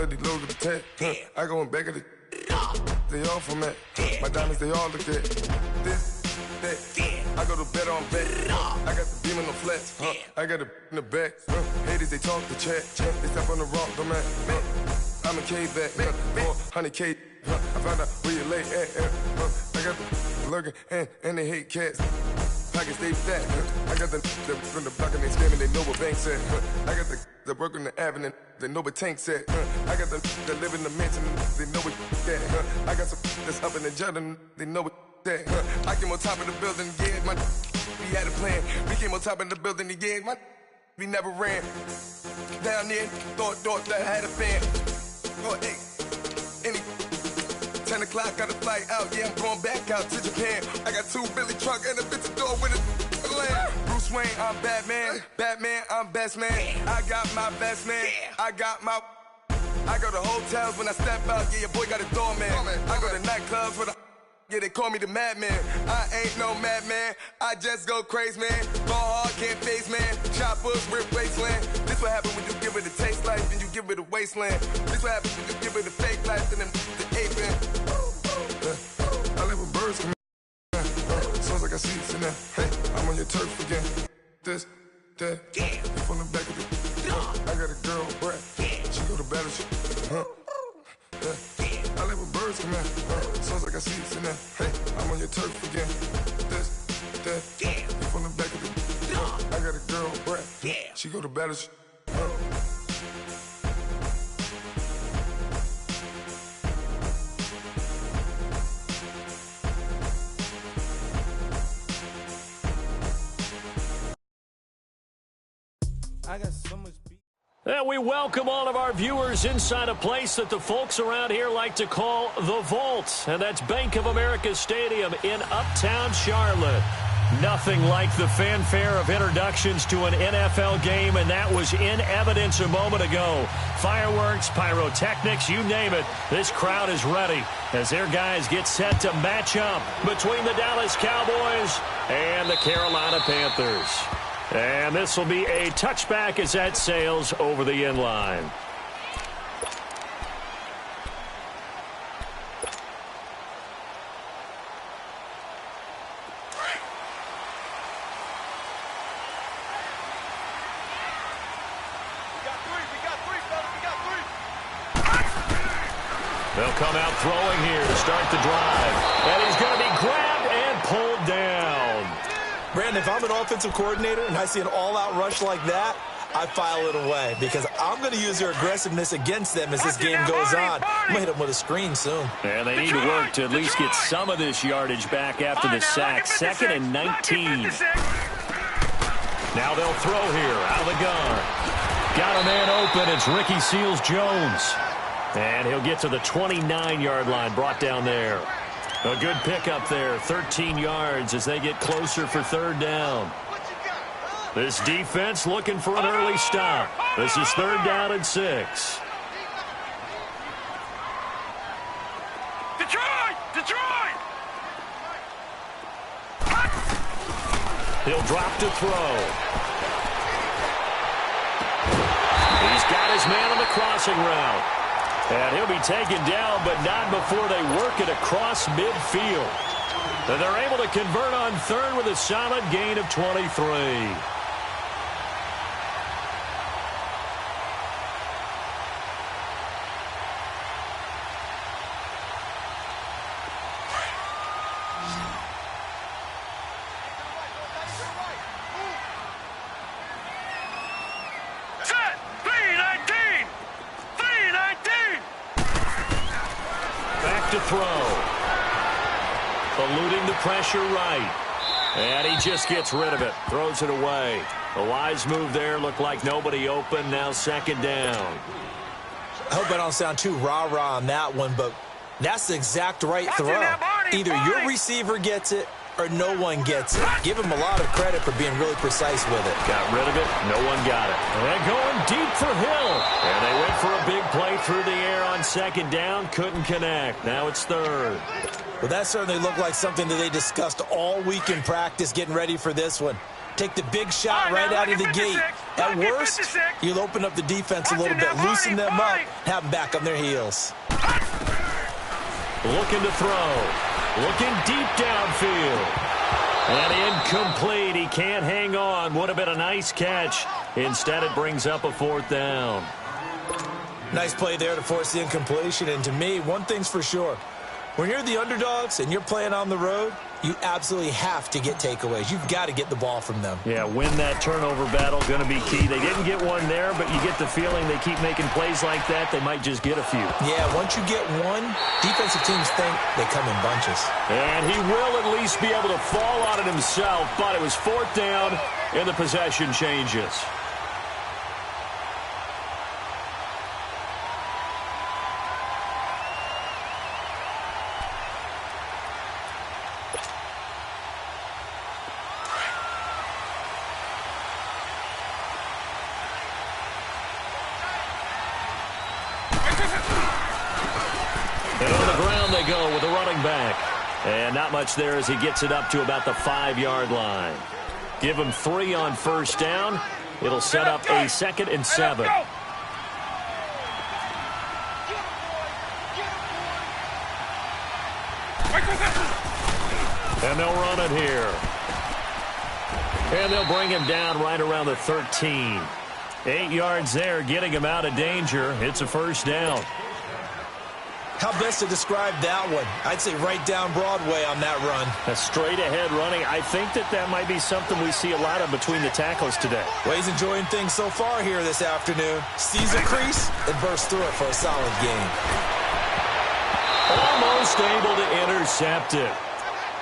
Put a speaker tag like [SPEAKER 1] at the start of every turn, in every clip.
[SPEAKER 1] let these loads of the tech. I go in back of the they all from that. My diamonds, they all look at this, that. I go to bed on bet. I got the beam in the flats. I got it in the back. Haters, they talk the chat. They step on the rock, the man. I'm a K back. 400K. I found out where you lay at. I got the lurking and they hate cats. Pockets stay fat. I got the from the block and they scamming, they know what banks at. I got the work on the avenue, they know what tanks at. I got the live in the mansion, they know what that. I got some that's up in the jutting, they know what that. I came on top of the building, yeah, my we had a plan. We came on top of the building, yeah, my we never ran. Down there, thought that I had a fan. Oh, hey, any 10 o'clock, got a flight out, yeah, I'm going back out to Japan. I got 2 Billy truck and a bitch door with a land. Bruce Wayne, I'm Batman. Batman, I'm best man. I got my best man. I go to hotels when I step out, yeah, your boy got a doorman. I go to nightclubs with a yeah, they call me the madman. I ain't no madman. I just go crazy, man. Ball hard, can't face, man. Choppers, rip wasteland. This what happen when you give it a taste life and you give it a wasteland. This what happen when you give it a fake life and then the ape in. I live with birds come in. Sounds like I see it in there. Hey, I'm on your turf again. This, that. You from the back of the I got a girl, Brad. She go to battle shit. I live with birds come in. Sounds like I see it in there. Hey, I'm on your turf again. This, that. You from the back of the I got a girl, Brad. She go to battle shit.
[SPEAKER 2] I got so much beat.
[SPEAKER 3] And we welcome all of our viewers inside a place that the folks around here like to call the Vault. And that's Bank of America Stadium in Uptown Charlotte. Nothing like the fanfare of introductions to an NFL game, and that was in evidence a moment ago. Fireworks, pyrotechnics, you name it. This crowd is ready as their guys get set to match up between the Dallas Cowboys and the Carolina Panthers. And this will be a touchback as that sails over the end line. They'll come out throwing here to start the drive. And he's going to be grabbed and pulled down.
[SPEAKER 4] Brandon, if I'm an offensive coordinator and I see an all-out rush like that, I file it away because I'm going to use their aggressiveness against them as this game goes on. I'm going to hit them with a screen soon.
[SPEAKER 3] And they need to work to at least get some of this yardage back after the sack. 2nd and 19. Now they'll throw here out of the gun. Got a man open. It's Ricky Seals-Jones. And he'll get to the 29-yard line, brought down there. A good pickup there, 13 yards as they get closer for 3rd down. This defense looking for an early stop. This is 3rd down and 6.
[SPEAKER 5] Detroit!
[SPEAKER 3] He'll drop to throw. He's got his man on the crossing route. And he'll be taken down, but not before they work it across midfield. And they're able to convert on 3rd with a solid gain of 23. To throw. Eluding the pressure right. And he just gets rid of it. Throws it away. A wise move there. Looked like nobody open. Now 2nd down.
[SPEAKER 4] I hope I don't sound too rah-rah on that one, but that's the exact right throw. Either your receiver gets it or no one gets it. Give him a lot of credit for being really precise with it.
[SPEAKER 3] Got rid of it. No one got it. And going deep for Hill. And they went for a big play through the air on on second down, couldn't connect. Now it's third.
[SPEAKER 4] Well, that certainly looked like something that they discussed all week in practice getting ready for this one. Take the big shot right out of the gate. At worst, you'll open up the defense a little bit, loosen them up, have them back on their heels.
[SPEAKER 3] Looking to throw. Looking deep downfield. And incomplete. He can't hang on. Would have been a nice catch. Instead, it brings up a fourth down.
[SPEAKER 4] Nice play there to force the incompletion. And to me, one thing's for sure. When you're the underdogs and you're playing on the road, you absolutely have to get takeaways. You've got to get the ball from them.
[SPEAKER 3] Yeah, win that turnover battle, going to be key. They didn't get one there, but you get the feeling they keep making plays like that, they might just get a few.
[SPEAKER 4] Yeah, once you get one, defensive teams think they come in bunches.
[SPEAKER 3] And he will at least be able to fall on it himself, but it was fourth down, and the possession changes. And on the ground they go with the running back. And not much there as he gets it up to about the 5-yard line. Give him 3 on first down. It'll set up a 2nd and 7. And they'll run it here. And they'll bring him down right around the 13. 8 yards there, getting him out of danger. It's a first down.
[SPEAKER 4] How best to describe that one? I'd say right down Broadway on that run.
[SPEAKER 3] A straight-ahead running. I think that might be something we see a lot of between the tackles today.
[SPEAKER 4] Well, he's enjoying things so far here this afternoon. Sees a crease and bursts through it for a solid gain.
[SPEAKER 3] Almost able to intercept it.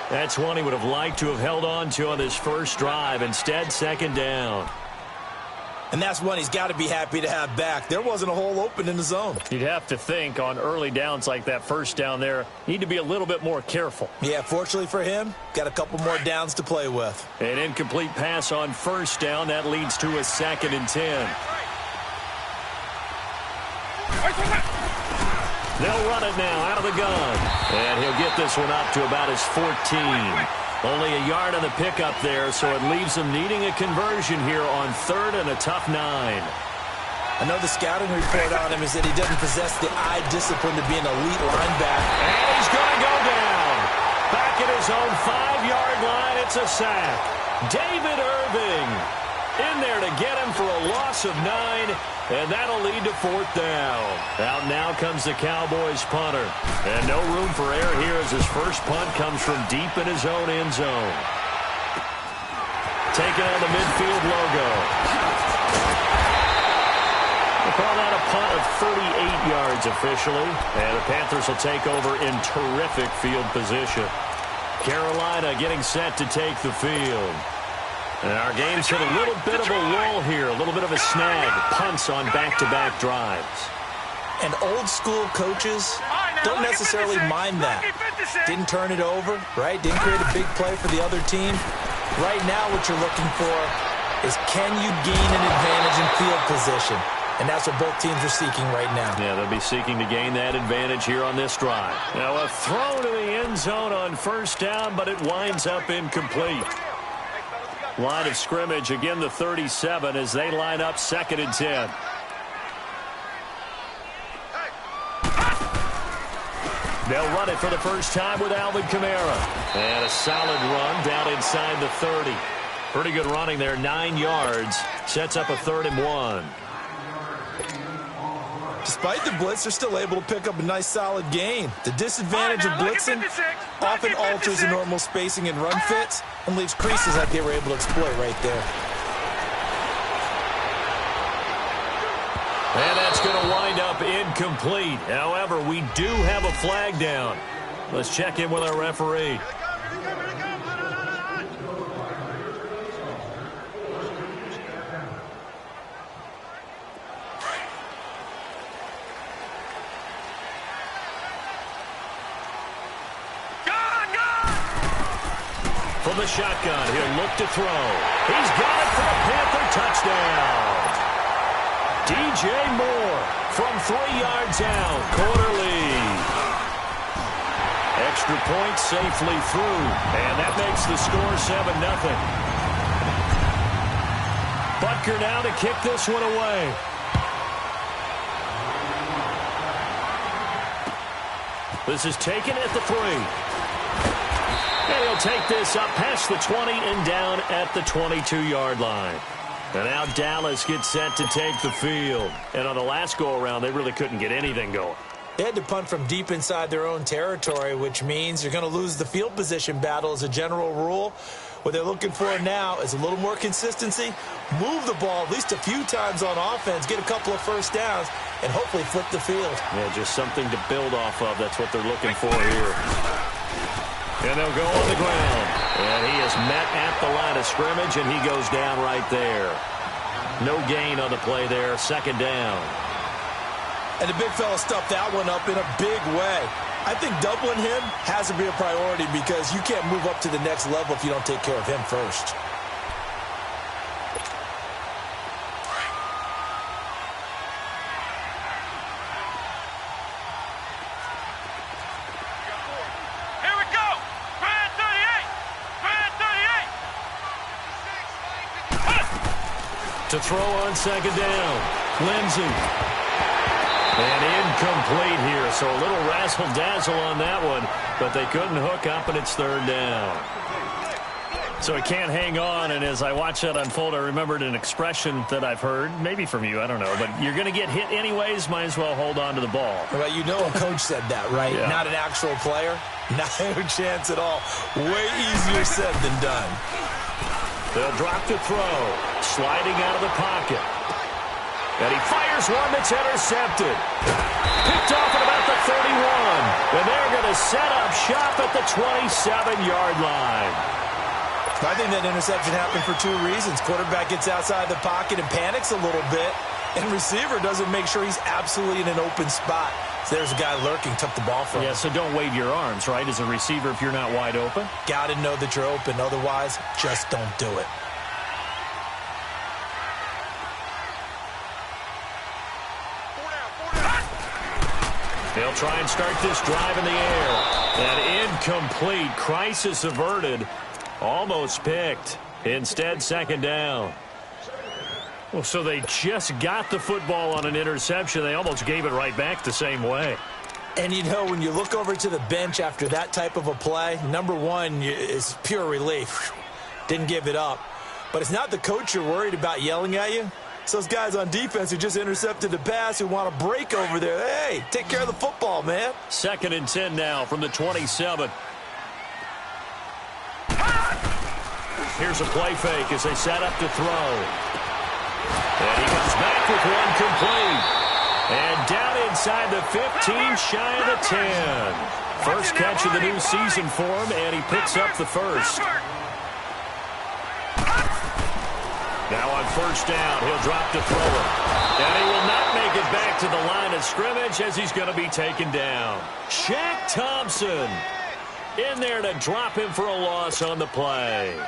[SPEAKER 3] That's one he would have liked to have held on to on this first drive. Instead, second down.
[SPEAKER 4] And that's one he's got to be happy to have back. There wasn't a hole open in the zone.
[SPEAKER 3] You'd have to think on early downs like that first down there, need to be a little bit more careful.
[SPEAKER 4] Yeah, fortunately for him, got a couple more downs to play with.
[SPEAKER 3] An incomplete pass on first down. That leads to a 2nd and 10. They'll run it now out of the gun. And he'll get this one up to about his 14. Only a yard on the pickup there, so it leaves him needing a conversion here on 3rd and a tough 9.
[SPEAKER 4] Another scouting report on him is that he doesn't possess the eye discipline to be an elite linebacker.
[SPEAKER 3] And he's going to go down. Back at his own 5-yard line, it's a sack. David Irving in there to get him for a loss of 9, and that'll lead to 4th down. Out now comes the Cowboys punter. And no room for error here as his first punt comes from deep in his own end zone. Taking on the midfield logo. We'll call that a punt of 38 yards officially. And the Panthers will take over in terrific field position. Carolina getting set to take the field. And our game's hit a little bit of a lull here, a little bit of a snag. Punts on back-to-back drives.
[SPEAKER 4] And old-school coaches don't necessarily mind that. Didn't turn it over, right? Didn't create a big play for the other team. Right now what you're looking for is can you gain an advantage in field position? And that's what both teams are seeking right now.
[SPEAKER 3] Yeah, they'll be seeking to gain that advantage here on this drive. Now a throw to the end zone on first down, but it winds up incomplete. Line of scrimmage, again the 37 as they line up 2nd and 10. They'll run it for the first time with Alvin Kamara. And a solid run down inside the 30. Pretty good running there, 9 yards. Sets up a 3rd and 1.
[SPEAKER 4] Despite the blitz, they're still able to pick up a nice solid gain. The disadvantage of blitzing often alters the normal spacing and run fits and leaves creases that they were able to exploit right there.
[SPEAKER 3] And that's going to wind up incomplete. However, we do have a flag down. Let's check in with our referee. From the shotgun, he'll look to throw. He's got it for a Panther touchdown. DJ Moore from 3 yards out. Quarter lead. Extra point safely through. And that makes the score 7-0. Butker now to kick this one away. This is taken at the 3. And he'll take this up past the 20 and down at the 22-yard line. And now Dallas gets set to take the field. And on the last go-around, they really couldn't get anything going.
[SPEAKER 4] They had to punt from deep inside their own territory, which means you're going to lose the field position battle as a general rule. What they're looking for now is a little more consistency, move the ball at least a few times on offense, get a couple of first downs, and hopefully flip the field.
[SPEAKER 3] Yeah, just something to build off of. That's what they're looking for here. And they'll go on the ground. And he is met at the line of scrimmage, and he goes down right there. No gain on the play there. Second down.
[SPEAKER 4] And the big fella stuffed that one up in a big way. I think doubling him has to be a priority because you can't move up to the next level if you don't take care of him first.
[SPEAKER 5] Here we go. Brand 38.
[SPEAKER 3] To throw on second down. Lindsey. And incomplete here, so a little razzle-dazzle on that one, but they couldn't hook up, and it's third down. So he can't hang on, and as I watch that unfold, I remembered an expression that I've heard, maybe from you, I don't know, but you're going to get hit anyways, might as well hold on to the ball.
[SPEAKER 4] Well, you know a coach said that, right?
[SPEAKER 3] Yeah.
[SPEAKER 4] Not an actual player. Not a chance at all. Way easier said than done.
[SPEAKER 3] They'll drop to throw, sliding out of the pocket. And he fires one that's intercepted. Picked off at about the 31. And they're going to set up shop at the 27-yard line.
[SPEAKER 4] I think that interception happened for two reasons. Quarterback gets outside the pocket and panics a little bit. And receiver doesn't make sure he's absolutely in an open spot. So there's a guy lurking, took the ball from him.
[SPEAKER 3] Yeah, so don't wave your arms, right, as a receiver if you're not wide open.
[SPEAKER 4] Got to know that you're open. Otherwise, just don't do it.
[SPEAKER 3] They'll try and start this drive in the air. And incomplete. Crisis averted. Almost picked. Instead, second down. Well, so they just got the football on an interception. They almost gave it right back the same way.
[SPEAKER 4] And, you know, when you look over to the bench after that type of a play, number one is pure relief. Didn't give it up. But it's not the coach you're worried about yelling at you. It's those guys on defense who just intercepted the pass who want to break over there. Hey, take care of the football, man.
[SPEAKER 3] 2nd and 10 now from the 27. Here's a play fake as they set up to throw. And he comes back with one complete. And down inside the 15, shy of the 10. First catch of the new season for him, and he picks up the first. Now on first down, he'll drop to throw it. And he will not make it back to the line of scrimmage as he's going to be taken down. Shaq Thompson in there to drop him for a loss on the play.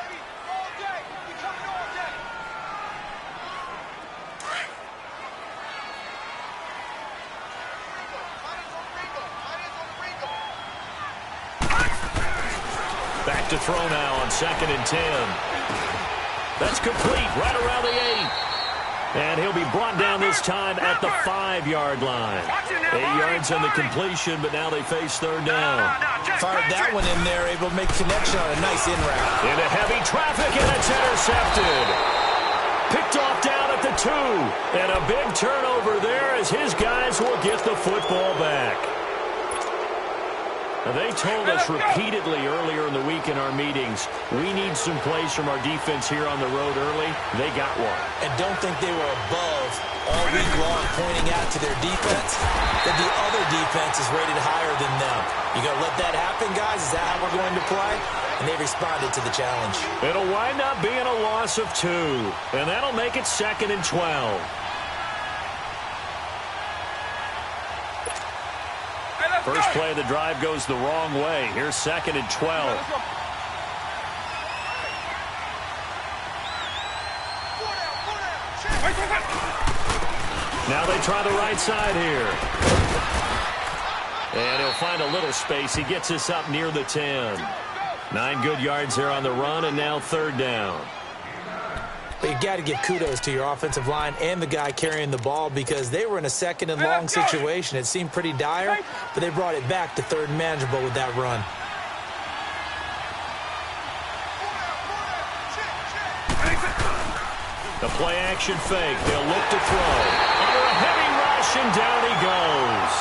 [SPEAKER 3] Back to throw now on 2nd and 10. That's complete right around the 8. And he'll be brought down this time at the 5-yard line. 8 yards on the completion, but now they face third down.
[SPEAKER 4] Fired that one in there, able to make connection on a nice in route.
[SPEAKER 3] Into heavy traffic, and it's intercepted. Picked off down at the 2. And a big turnover there as his guys will get the football back. Now, they told us repeatedly earlier in the week in our meetings, we need some plays from our defense here on the road early. They got one.
[SPEAKER 4] And don't think they were above all week long pointing out to their defense that the other defense is rated higher than them. You going to let that happen, guys? Is that how we're going to play? And they responded to the challenge.
[SPEAKER 3] It'll wind up being a loss of 2. And that'll make it 2nd and 12. First play of the drive goes the wrong way. Here's 2nd and 12. Now they try the right side here. And he'll find a little space. He gets us up near the 10. 9 good yards there on the run, and now 3rd down.
[SPEAKER 4] But you got to give kudos to your offensive line and the guy carrying the ball because they were in a 2nd and long situation. It seemed pretty dire, but they brought it back to 3rd and manageable with that run.
[SPEAKER 3] The play-action fake. They'll look to throw. Under a heavy rush, and down he goes.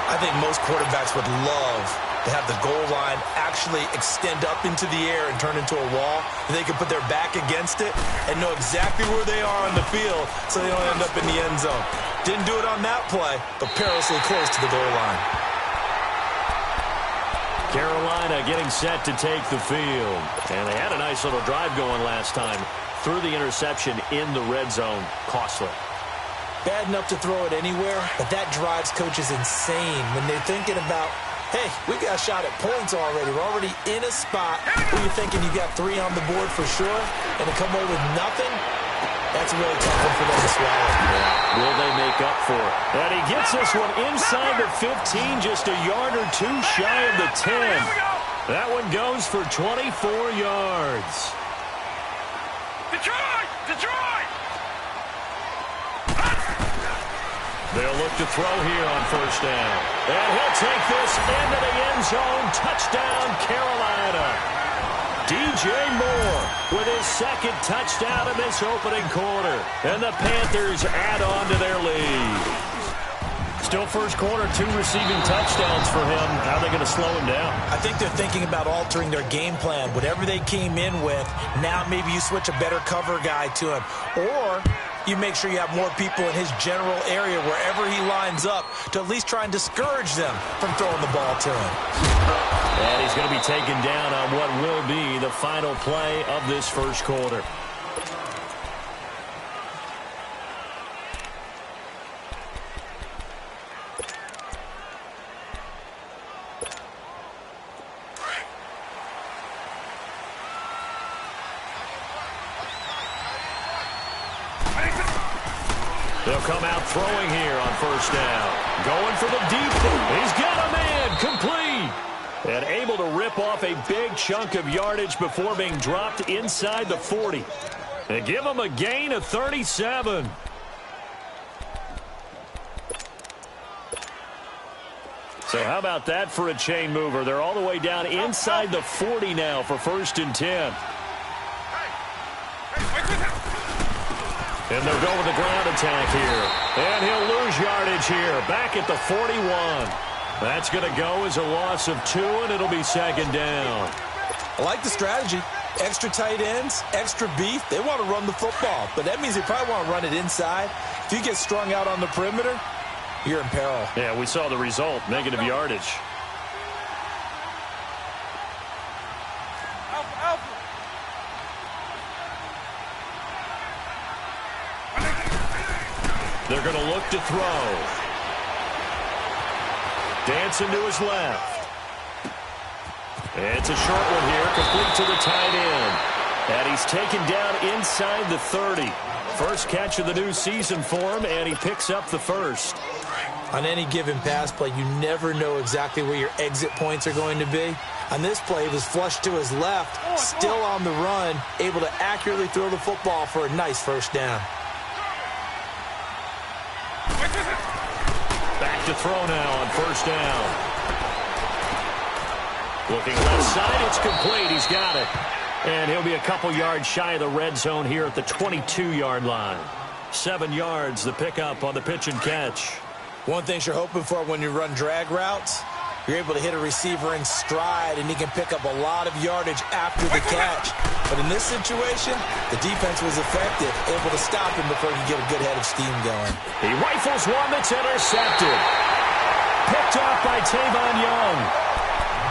[SPEAKER 4] I think most quarterbacks would love to have the goal line actually extend up into the air and turn into a wall. They can put their back against it and know exactly where they are on the field so they don't end up in the end zone. Didn't do it on that play, but perilously close to the goal line.
[SPEAKER 3] Carolina getting set to take the field. And they had a nice little drive going last time. Threw the interception in the red zone. Costly.
[SPEAKER 4] Bad enough to throw it anywhere, but that drives coaches insane when they're thinking about, hey, we got a shot at points already. We're already in a spot where you're thinking you got 3 on the board for sure, and to come away with nothing, that's a really tough one for them to swallow.
[SPEAKER 3] Yeah. Will they make up for it? And he gets this one inside the 15, just a yard or 2 shy of the 10. That one goes for 24 yards.
[SPEAKER 5] Detroit! Detroit!
[SPEAKER 3] They'll look to throw here on 1st down. And he'll take this into the end zone. Touchdown, Carolina. DJ Moore with his 2nd touchdown in this opening quarter. And the Panthers add on to their lead. Still first quarter, 2 receiving touchdowns for him. How are they going to slow him down?
[SPEAKER 4] I think they're thinking about altering their game plan. Whatever they came in with, now maybe you switch a better cover guy to him. Or you make sure you have more people in his general area wherever he lines up to at least try and discourage them from throwing the ball to him.
[SPEAKER 3] And he's going to be taken down on what will be the final play of this first quarter. They'll come out throwing here on 1st down. Going for the deep. He's got a man. Complete. And able to rip off a big chunk of yardage before being dropped inside the 40. And give him a gain of 37. So how about that for a chain mover? They're all the way down inside the 40 now for 1st and 10. And they'll go with the ground attack here. And he'll lose yardage here. Back at the 41. That's going to go as a loss of 2, and it'll be 2nd down.
[SPEAKER 4] I like the strategy. Extra tight ends, extra beef. They want to run the football, but that means they probably want to run it inside. If you get strung out on the perimeter, you're in peril.
[SPEAKER 3] Yeah, we saw the result, negative yardage. They're going to look to throw. Dancing to his left. It's a short one here, complete to the tight end. And he's taken down inside the 30. First catch of the new season for him, and he picks up the 1st.
[SPEAKER 4] On any given pass play, you never know exactly where your exit points are going to be. On this play, he was flushed to his left, still on the run, able to accurately throw the football for a nice 1st down.
[SPEAKER 3] Back to throw now on 1st down. Looking left side, it's complete. He's got it. And he'll be a couple yards shy of the red zone here at the 22-yard line. 7 yards, the pickup on the pitch and catch.
[SPEAKER 4] One thing you're hoping for when you run drag routes, you're able to hit a receiver in stride, and he can pick up a lot of yardage after the catch. But in this situation, the defense was effective, able to stop him before he could get a good head of steam going.
[SPEAKER 3] He rifles one that's intercepted. Picked off by Tavon Young.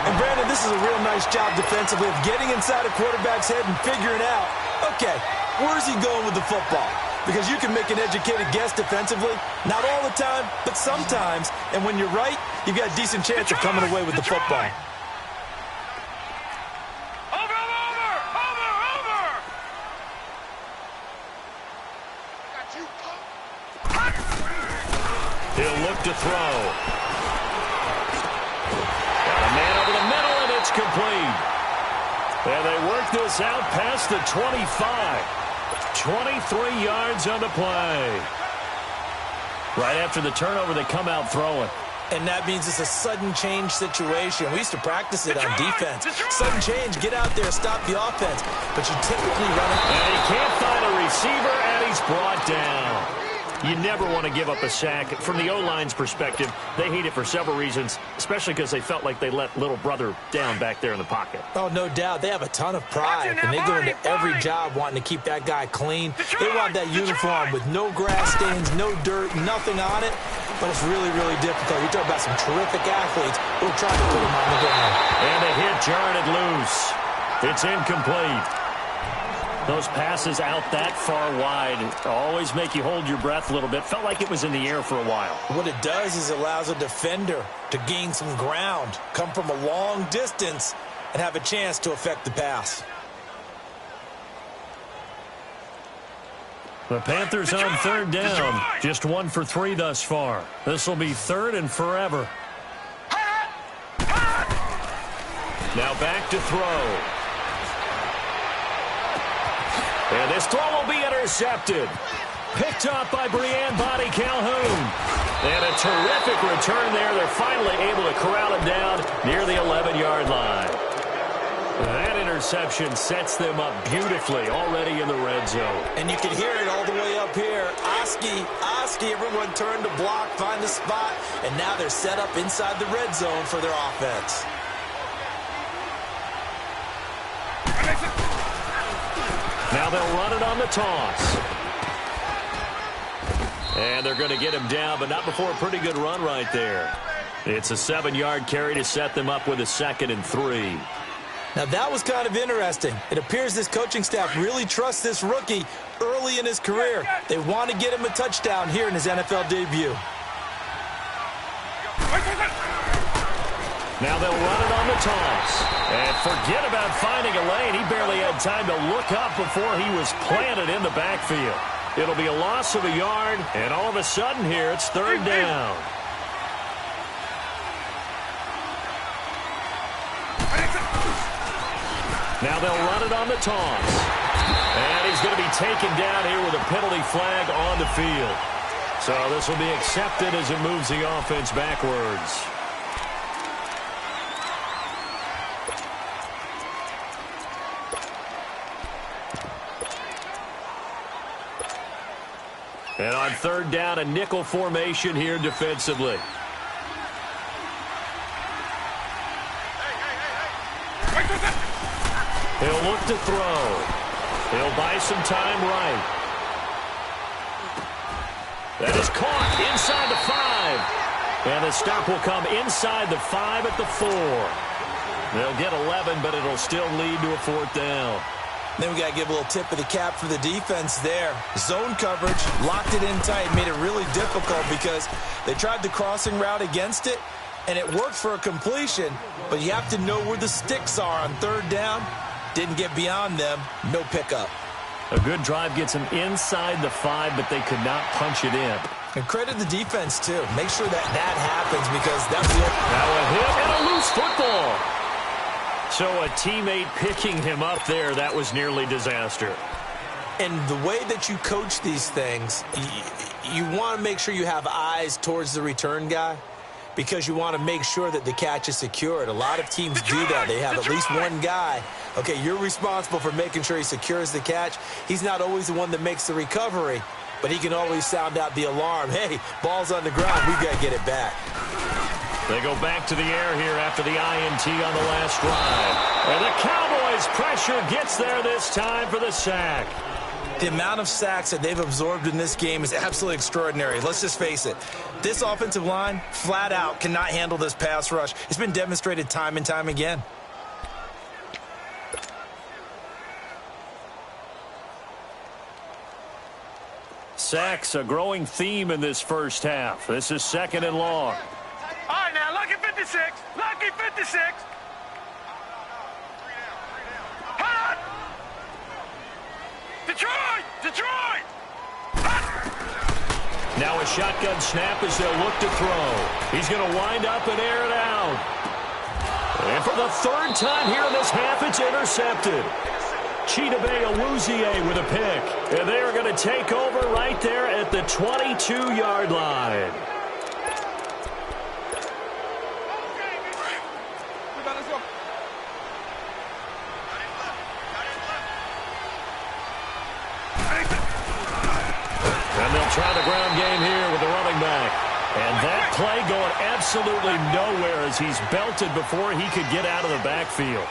[SPEAKER 4] And, Brandon, this is a real nice job defensively of getting inside a quarterback's head and figuring out, okay, where's he going with the football? Because you can make an educated guess defensively. Not all the time, but sometimes. And when you're right, you've got a decent chance of coming away with the football.
[SPEAKER 3] back to throw. Got a man over the middle, and it's complete. And they work this out past the 25. 23 yards on the play. Right after the turnover, they come out throwing.
[SPEAKER 4] And that means it's a sudden change situation. We used to practice it on defense. Sudden change, get out there, stop the offense. But you typically run it.
[SPEAKER 3] And he can't find a receiver, and he's brought down. You never want to give up a sack. From the O-line's perspective, they hate it for several reasons, especially because they felt like they let little brother down back there in the pocket.
[SPEAKER 4] Oh, no doubt. They have a ton of pride, and they go into every job wanting to keep that guy clean. They want that uniform with no grass stains, no dirt, nothing on it. But it's really, really difficult. You're talking about some terrific athletes who are trying to put him on the ground.
[SPEAKER 3] And the hit jarred it loose. It's incomplete. Those passes out that far wide always make you hold your breath a little bit. Felt like it was in the air for a while.
[SPEAKER 4] What it does is it allows a defender to gain some ground, come from a long distance, and have a chance to affect the pass.
[SPEAKER 3] The Panthers on third down. Just 1 for 3 thus far. This will be third and forever. Now back to throw. And this throw will be intercepted. Picked up by Breanne Body Calhoun. And a terrific return there. They're finally able to corral him down near the 11-yard line. That interception sets them up beautifully already in the red zone.
[SPEAKER 4] And you can hear it all the way up here. Oski, everyone turned to block, find the spot, and now they're set up inside the red zone for their offense.
[SPEAKER 3] Now they'll run it on the toss. And they're going to get him down, but not before a pretty good run right there. It's a 7-yard carry to set them up with a 2nd and 3.
[SPEAKER 4] Now, that was kind of interesting. It appears this coaching staff really trusts this rookie early in his career. They want to get him a touchdown here in his NFL debut.
[SPEAKER 3] Now they'll run it on the toss. And forget about finding a lane. He barely had time to look up before he was planted in the backfield. It'll be a loss of a yard, and all of a sudden here, it's third down. Now they'll run it on the toss. And he's going to be taken down here with a penalty flag on the field. So this will be accepted as it moves the offense backwards. And on third down, a nickel formation here defensively. He'll look to throw. He'll buy some time right. That is caught inside the 5. And the stop will come inside the 5 at the 4. They'll get 11, but it'll still lead to a 4th down.
[SPEAKER 4] Then we got to give a little tip of the cap for the defense there. Zone coverage, locked it in tight, made it really difficult because they tried the crossing route against it, and it worked for a completion, but you have to know where the sticks are on third down. Didn't get beyond them, no pickup.
[SPEAKER 3] A good drive gets them inside the 5, but they could not punch it in.
[SPEAKER 4] And credit the defense, too. Make sure that happens because that's the...
[SPEAKER 3] Now a hit and a loose football. So a teammate picking him up there, that was nearly disaster.
[SPEAKER 4] And the way that you coach these things, you want to make sure you have eyes towards the return guy because you want to make sure that the catch is secured. A lot of teams do that. They have at least one guy. Okay, you're responsible for making sure he secures the catch. He's not always the one that makes the recovery, but he can always sound out the alarm. Hey, ball's on the ground. We've got to get it back.
[SPEAKER 3] They go back to the air here after the INT on the last drive. And the Cowboys' pressure gets there this time for the sack.
[SPEAKER 4] The amount of sacks that they've absorbed in this game is absolutely extraordinary. Let's just face it. This offensive line, flat out, cannot handle this pass rush. It's been demonstrated time and time again.
[SPEAKER 3] Sacks, a growing theme in this first half. This is 2nd and long.
[SPEAKER 5] All right, now, lucky 56. Lucky 56. Hot! Detroit! Detroit! Hot!
[SPEAKER 3] Now a shotgun snap as they'll look to throw. He's going to wind up and air it out. And for the third time here in this half, it's intercepted. Chidobe Awuzie with a pick. And they are going to take over right there at the 22-yard line. And they'll try the ground game here with the running back. And that play going absolutely nowhere as he's belted before he could get out of the backfield.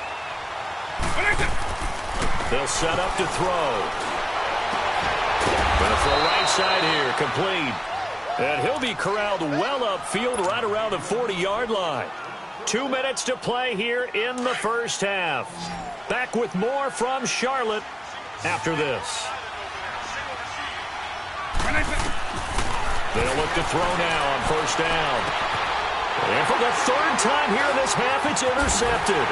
[SPEAKER 3] They'll set up to throw. Going to throw right side here, complete. And he'll be corralled well upfield right around the 40-yard line. 2 minutes to play here in the first half. Back with more from Charlotte after this. They'll look to throw now on first down. And for the third time here in this half, it's intercepted.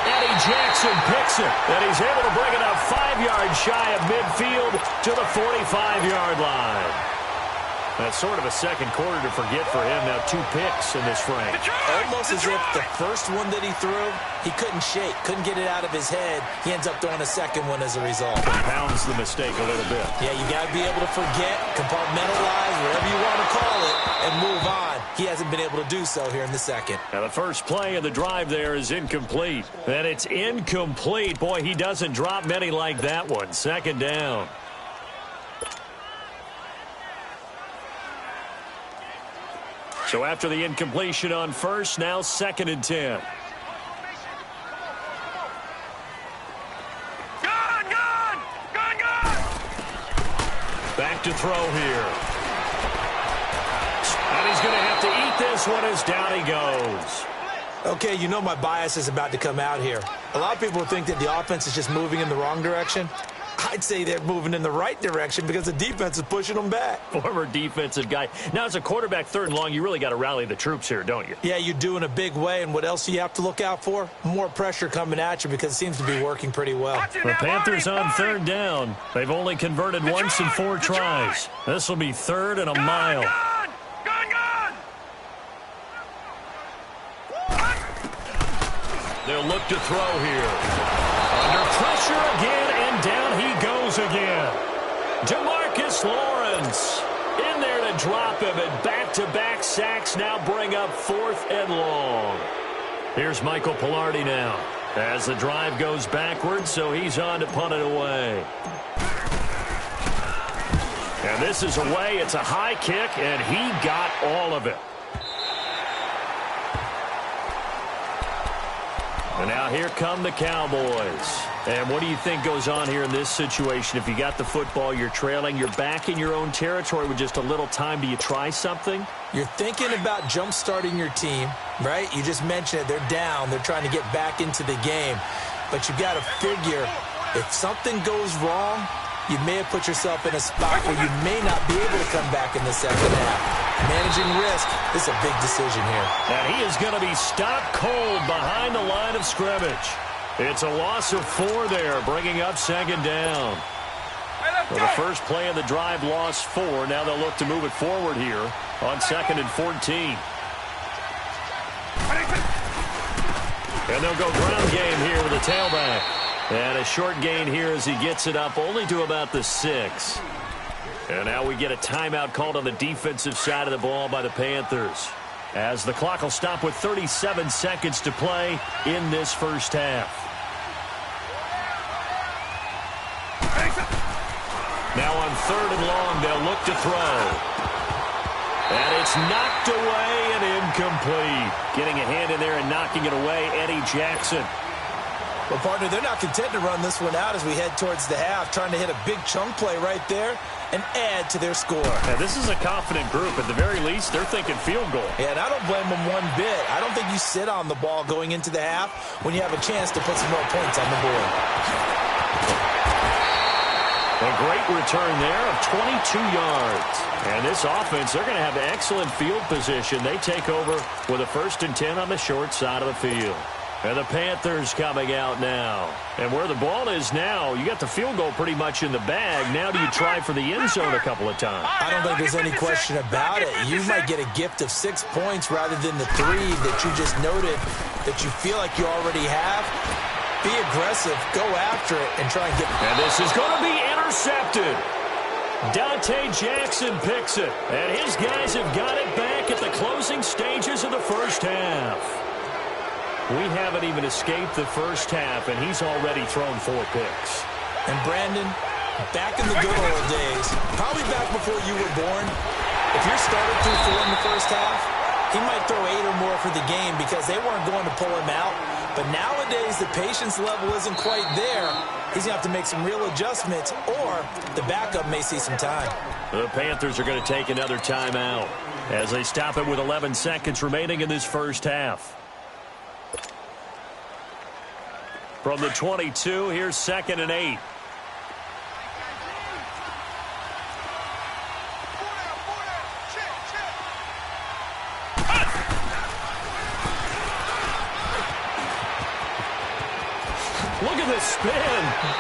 [SPEAKER 3] Eddie Jackson picks it, and he's able to bring it up 5 yards shy of midfield to the 45-yard line. That's sort of a second quarter to forget for him. Now 2 picks in this frame.
[SPEAKER 4] Almost as if the first one that he threw, he couldn't shake, couldn't get it out of his head. He ends up throwing a second one as a result.
[SPEAKER 3] Compounds the mistake a little bit.
[SPEAKER 4] Yeah, you got to be able to forget, compartmentalize, whatever you want to call it, and move on. He hasn't been able to do so here in the second.
[SPEAKER 3] Now the first play of the drive there is incomplete. And it's incomplete. Boy, he doesn't drop many like that one. Second down. So after the incompletion on first, now 2nd and 10. Back to throw here. And he's going to have to eat this one as down he goes.
[SPEAKER 4] Okay, you know my bias is about to come out here. A lot of people think that the offense is just moving in the wrong direction. I'd say they're moving in the right direction because the defense is pushing them back.
[SPEAKER 3] Former defensive guy. Now, as a quarterback 3rd and long, you really got to rally the troops here, don't you?
[SPEAKER 4] Yeah, you do in a big way. And what else do you have to look out for? More pressure coming at you because it seems to be working pretty well.
[SPEAKER 3] The Panthers on 3rd down. They've only converted once in 4 tries. This will be 3rd and a mile. They'll look to throw here. Under pressure again, and down he goes again. DeMarcus Lawrence in there to drop him, and back-to-back sacks now bring up 4th and long. Here's Michael Pilardi now as the drive goes backwards, so he's on to punt it away. And this is away. It's a high kick, and he got all of it. And now here come the Cowboys. And what do you think goes on here in this situation? If you got the football, you're trailing, you're back in your own territory with just a little time. Do you try something?
[SPEAKER 4] You're thinking about jump-starting your team, right? You just mentioned it. They're down. They're trying to get back into the game. But you've got to figure, if something goes wrong, you may have put yourself in a spot where you may not be able to come back in the second half. Managing risk is a big decision here.
[SPEAKER 3] And he is going to be stopped cold behind the line of scrimmage. It's a loss of 4 there, bringing up 2nd down. Well, the first play of the drive lost 4. Now they'll look to move it forward here on 2nd and 14. And they'll go ground game here with a tailback. And a short gain here as he gets it up only to about the 6. And now we get a timeout called on the defensive side of the ball by the Panthers, as the clock will stop with 37 seconds to play in this first half. Now on 3rd and long, they'll look to throw. And it's knocked away and incomplete. Getting a hand in there and knocking it away, Eddie Jackson.
[SPEAKER 4] Well, partner, they're not content to run this one out as we head towards the half, trying to hit a big chunk play right there and add to their score.
[SPEAKER 3] Now, this is a confident group. At the very least, they're thinking field goal.
[SPEAKER 4] Yeah, and I don't blame them one bit. I don't think you sit on the ball going into the half when you have a chance to put some more points on the board.
[SPEAKER 3] A great return there of 22 yards. And this offense, they're going to have excellent field position. They take over with a 1st and 10 on the short side of the field. And the Panthers coming out now. And where the ball is now, you got the field goal pretty much in the bag. Now do you try for the end zone a couple of times?
[SPEAKER 4] I don't think there's any question about it. You might get a gift of 6 points rather than the 3 that you just noted that you feel like you already have. Be aggressive, go after it, and try and get...
[SPEAKER 3] And this is going to be intercepted. Dante Jackson picks it. And his guys have got it back at the closing stages of the first half. We haven't even escaped the first half, and he's already thrown 4 picks.
[SPEAKER 4] And Brandon, back in the good old days, probably back before you were born, if your starter threw 4 in the first half, he might throw 8 or more for the game because they weren't going to pull him out. But nowadays, the patience level isn't quite there. He's going to have to make some real adjustments, or the backup may see some time.
[SPEAKER 3] The Panthers are going to take another timeout as they stop it with 11 seconds remaining in this first half. From the 22, here's 2nd and 8. Look at this spin.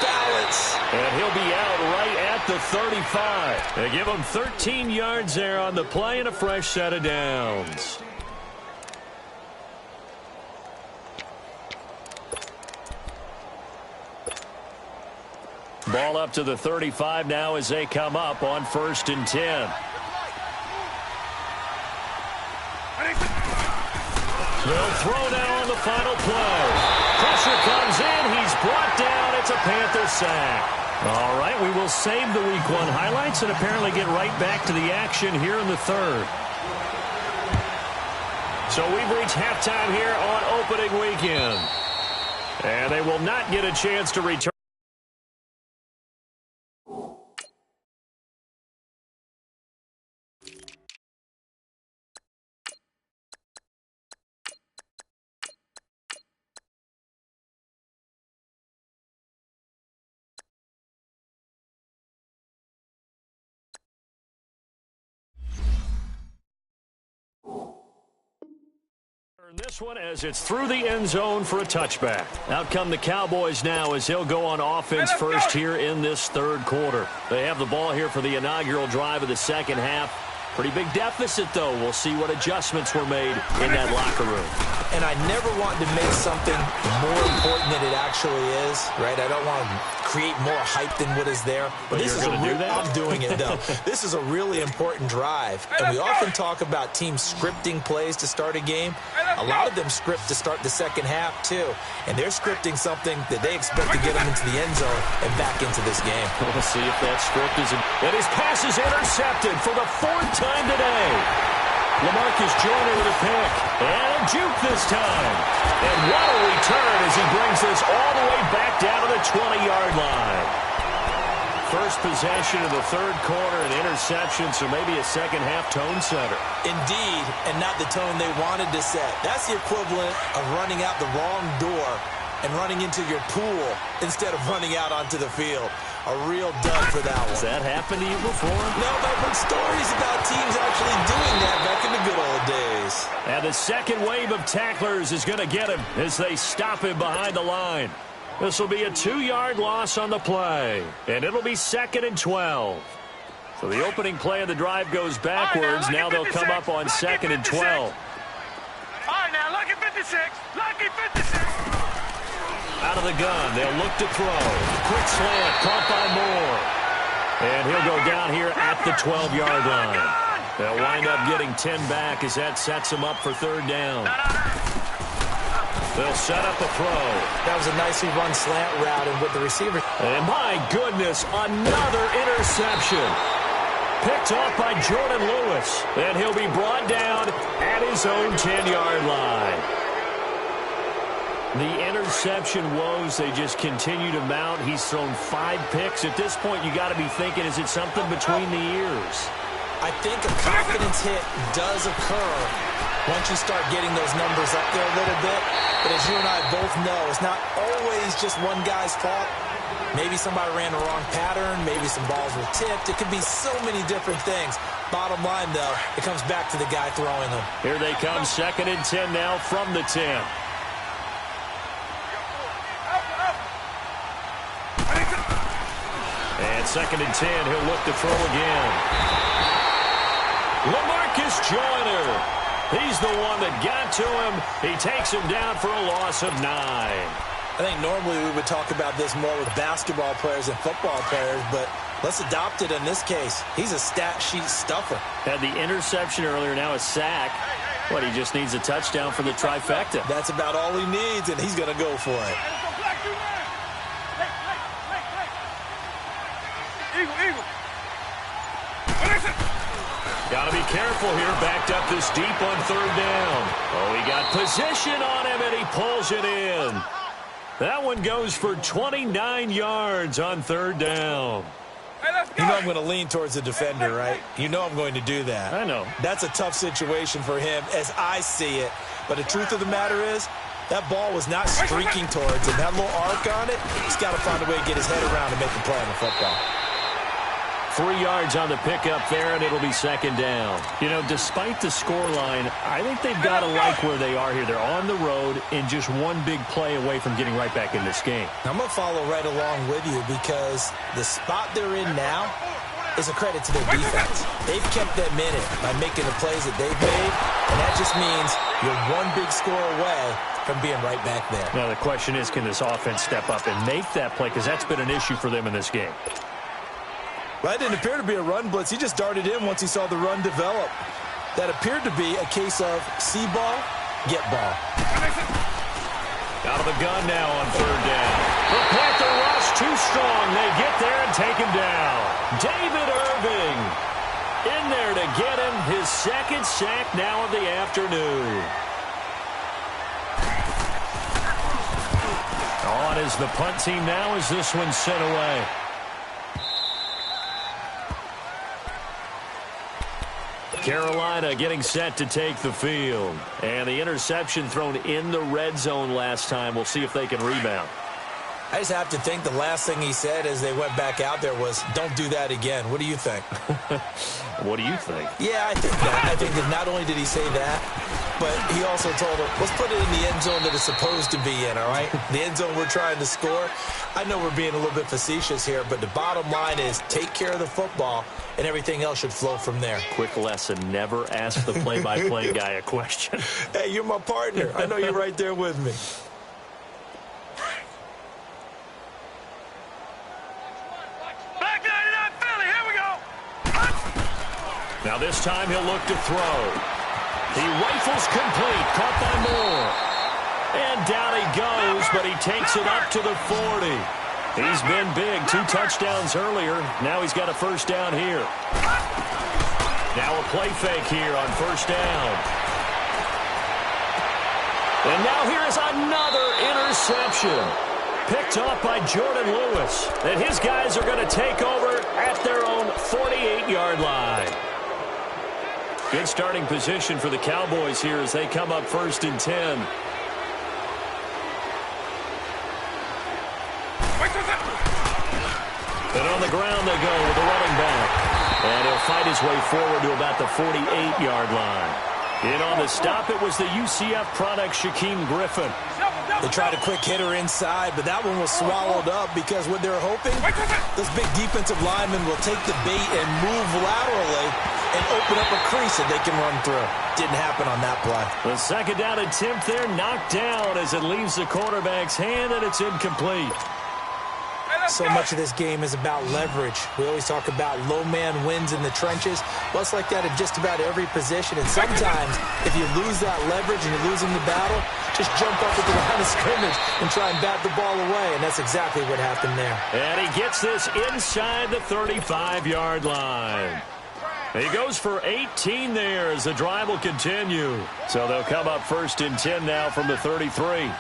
[SPEAKER 4] Balance.
[SPEAKER 3] And he'll be out right at the 35. They give him 13 yards there on the play and a fresh set of downs. Ball up to the 35 now as they come up on 1st and 10. They'll throw now on the final play. Pressure comes in. He's brought down. It's a Panther sack. All right, we will save the Week 1 highlights and apparently get right back to the action here in the 3rd. So we've reached halftime here on opening weekend. And they will not get a chance to return. This one as it's through the end zone for a touchback. Out come the Cowboys now as they'll go on offense first here in this 3rd quarter. They have the ball here for the inaugural drive of the 2nd half. Pretty big deficit, though. We'll see what adjustments were made in that locker room.
[SPEAKER 4] And I never want to make something more important than it actually is, right? I don't want to create more hype than what is there.
[SPEAKER 3] But
[SPEAKER 4] this
[SPEAKER 3] you're going to do that?
[SPEAKER 4] I'm doing it, though. This is a really important drive. And we often talk about teams scripting plays to start a game. A lot of them script to start the 2nd half, too. And they're scripting something that they expect to get them into the end zone and back into this game.
[SPEAKER 3] We'll see if that script is... And his pass is intercepted for the 4th time today. LaMarcus Joyner with a pick. And a juke this time. And what a return as he brings this all the way back down to the 20-yard line. First possession of the 3rd quarter, an interception, so maybe a 2nd half tone setter.
[SPEAKER 4] Indeed, and not the tone they wanted to set. That's the equivalent of running out the wrong door and running into your pool instead of running out onto the field. A real dud for that one.
[SPEAKER 3] Has that happened to you before?
[SPEAKER 4] No, but I've heard stories about teams actually doing that back in the good old days.
[SPEAKER 3] And the 2nd wave of tacklers is going to get him as they stop him behind the line. This will be a 2-yard loss on the play, and it'll be 2nd and 12. So the opening play of the drive goes backwards. Now they'll come up on 2nd and 12.
[SPEAKER 5] All right, now, lucky 56. Lucky 56.
[SPEAKER 3] Out of the gun, they'll look to throw. Quick slant, caught by Moore. And he'll go down here at the 12-yard line. They'll wind up getting 10 back as that sets them up for 3rd down. They'll set up a throw.
[SPEAKER 4] That was a nicely run slant route and with the receiver.
[SPEAKER 3] And my goodness, another interception. Picked off by Jordan Lewis. And he'll be brought down at his own 10-yard line. The interception woes, they just continue to mount. He's thrown 5 picks. At this point, you got to be thinking, is it something between the ears?
[SPEAKER 4] I think a confidence hit does occur once you start getting those numbers up there a little bit. But as you and I both know, it's not always just one guy's fault. Maybe somebody ran the wrong pattern. Maybe some balls were tipped. It could be so many different things. Bottom line, though, it comes back to the guy throwing them.
[SPEAKER 3] Here they come, 2nd and 10 now from the 10. At 2nd and 10, he'll look to throw again. LaMarcus Joyner. He's the one that got to him. He takes him down for a loss of 9.
[SPEAKER 4] I think normally we would talk about this more with basketball players and football players, but let's adopt it in this case. He's a stat sheet stuffer.
[SPEAKER 3] Had the interception earlier, now a sack. What, he just needs a touchdown for the trifecta.
[SPEAKER 4] That's about all he needs, and he's going to go for it.
[SPEAKER 3] Got to be careful here, backed up this deep on 3rd down. Oh, he got position on him, and he pulls it in. That one goes for 29 yards on 3rd down.
[SPEAKER 4] You know I'm going to lean towards the defender, right? You know I'm going to do that.
[SPEAKER 3] I know.
[SPEAKER 4] That's a tough situation for him as I see it. But the truth of the matter is, that ball was not streaking towards him. That little arc on it, he's got to find a way to get his head around and make the play on the football.
[SPEAKER 3] 3 yards on the pickup there, and it'll be 2nd down. You know, despite the scoreline, I think they've got to like where they are here. They're on the road and just one big play away from getting right back in this game.
[SPEAKER 4] I'm going to follow right along with you because the spot they're in now is a credit to their defense. They've kept them in it by making the plays that they've made, and that just means you're one big score away from being right back there.
[SPEAKER 3] Now, the question is, can this offense step up and make that play? Because that's been an issue for them in this game.
[SPEAKER 4] Well, it didn't appear to be a run blitz. He just darted in once he saw the run develop. That appeared to be a case of see ball, get ball.
[SPEAKER 3] Out of the gun now on 3rd down. The Panther rush too strong. They get there and take him down. David Irving in there to get him his 2nd sack now of the afternoon. On is the punt team now as this one's sent away. Carolina getting set to take the field. And the interception thrown in the red zone last time. We'll see if they can rebound.
[SPEAKER 4] I just have to think the last thing he said as they went back out there was, don't do that again. What do you think?
[SPEAKER 3] What do you think?
[SPEAKER 4] Yeah, I think that. I think that not only did he say that, but he also told him, let's put it in the end zone that it's supposed to be in, all right? The end zone we're trying to score. I know we're being a little bit facetious here, but the bottom line is take care of the football, and everything else should flow from there.
[SPEAKER 3] Quick lesson, never ask the play-by-play guy a question.
[SPEAKER 4] Hey, you're my partner. I know you're right there with me.
[SPEAKER 3] Now this time he'll look to throw. He rifles complete, caught by Moore. And down he goes, but he takes it up to the 40. He's been big, 2 touchdowns earlier. Now he's got a 1st down here. Now a play fake here on 1st down. And now here is another interception. Picked off by Jordan Lewis. And his guys are going to take over at their own 48-yard line. Good starting position for the Cowboys here as they come up 1st and 10. And on the ground they go with the running back. And he'll fight his way forward to about the 48-yard line. In on the stop, it was the UCF product, Shaquem Griffin.
[SPEAKER 4] They tried a quick hitter inside, but that one was swallowed up because what they're hoping, this big defensive lineman will take the bait and move laterally and open up a crease that they can run through. Didn't happen on that play.
[SPEAKER 3] The 2nd down attempt there knocked down as it leaves the quarterback's hand, and it's incomplete.
[SPEAKER 4] So much of this game is about leverage. We always talk about low man wins in the trenches. Well, it's like that in just about every position. And sometimes, if you lose that leverage and you're losing the battle, just jump up at the line of scrimmage and try and bat the ball away. And that's exactly what happened there.
[SPEAKER 3] And he gets this inside the 35-yard line. He goes for 18 there as the drive will continue. So they'll come up 1st and 10 now from the 33.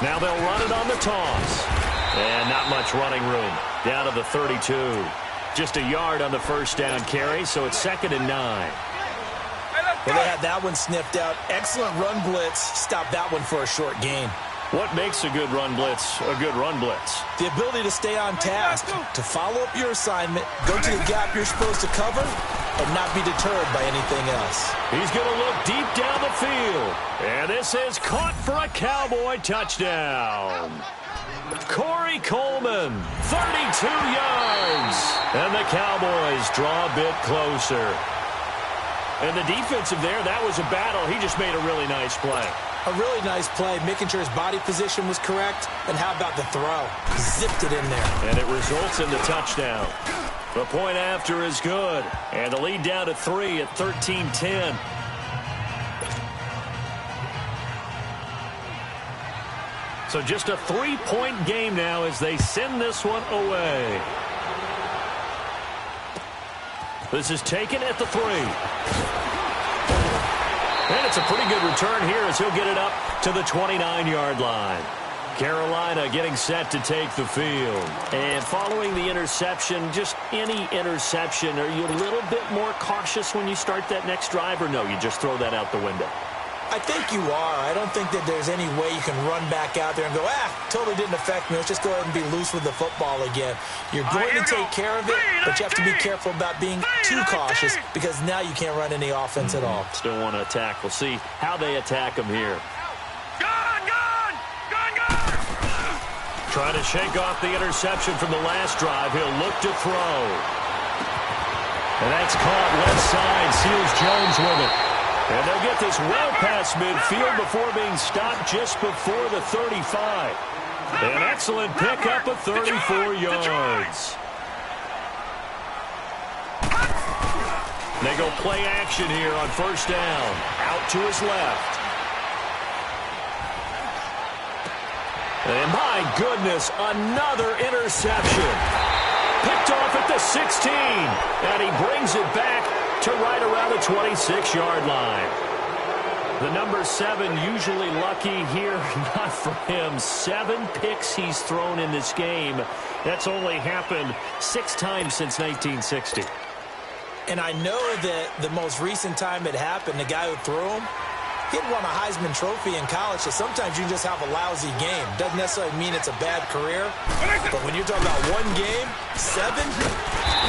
[SPEAKER 3] Now they'll run it on the toss. And not much running room. Down to the 32. Just a yard on the 1st down carry, so it's 2nd and 9.
[SPEAKER 4] Well, they had that one sniffed out. Excellent run blitz. Stopped that one for a short gain.
[SPEAKER 3] What makes a good run blitz a good run blitz?
[SPEAKER 4] The ability to stay on task, to follow up your assignment, go to the gap you're supposed to cover, and not be deterred by anything else.
[SPEAKER 3] He's going to look deep down the field. And this is caught for a Cowboy touchdown. Corey Coleman, 32 yards. And the Cowboys draw a bit closer. And the defensive there, that was a battle. He just made a really nice play.
[SPEAKER 4] A really nice play, making sure his body position was correct. And how about the throw? Zipped it in there.
[SPEAKER 3] And it results in the touchdown. The point after is good. And the lead down to 3 at 13-10. So just a 3-point game now as they send this one away. This is taken at the 3. And it's a pretty good return here as he'll get it up to the 29-yard line. Carolina getting set to take the field. And following the interception, just any interception, are you a little bit more cautious when you start that next drive, or no, you just throw that out the window?
[SPEAKER 4] I think you are. I don't think that there's any way you can run back out there and go, totally didn't affect me. Let's just go ahead and be loose with the football again. You're going to take care of it, but you have to be careful about being too cautious because now you can't run any offense at all.
[SPEAKER 3] Still want to attack. We'll see how they attack him here. Trying to shake off the interception from the last drive. He'll look to throw. And that's caught left side. Seals Jones with it. And they'll get this well past midfield before being stopped just before the 35. An excellent pickup of 34 yards. They go play action here on first down. Out to his left. And my goodness, another interception. Picked off at the 16. And he brings it back to right around the 26-yard line. The number 7 usually lucky here, not for him. 7 picks he's thrown in this game. That's only happened 6 times since 1960.
[SPEAKER 4] And I know that the most recent time it happened, the guy who threw him, he'd won a Heisman Trophy in college, so sometimes you just have a lousy game. Doesn't necessarily mean it's a bad career, but when you're talking about one game, 7,